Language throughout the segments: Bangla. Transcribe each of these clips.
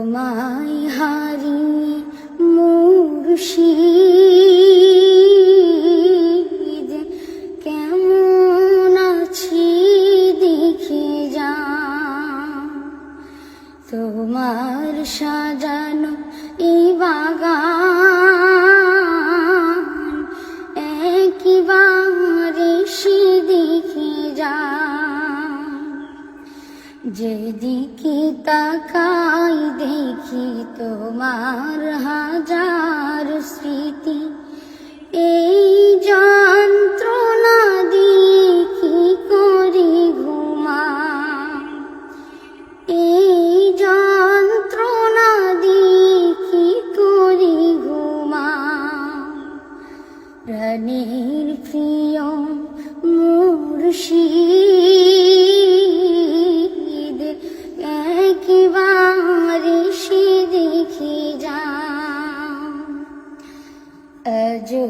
তোমায় হারিয়ে মুর্শিদ কেমন আছি দেখে যা। তোমার সাজানো এই বাগান একবারে সে দেখে যা। যেদিকে তাকাই দেখি তোমার হাজার স্মৃতি, এই যন্ত্রণা দিয়ে কি করে ঘুমাই, এই যন্ত্রণা দিয়ে কি করে ঘুমাই। প্রাণের প্রিয় মুর্শিদ একবারে সে দেখে যা। আজও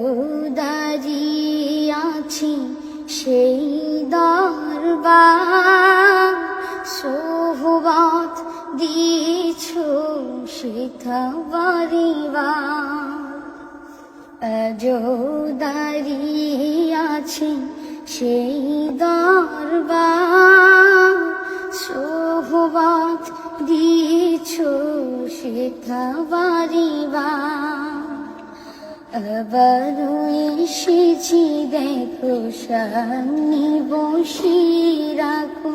দাঁড়িয়ে আছি সেই দরবার, সোহবত দিয়েছ সেথা বারিবার। আজও দাঁড়িয়ে আছি সেই দরবার, সোহবত দিয়েছ সেথা বারিবার। আবারও এসেছি দেখো সামনে বসে রাখো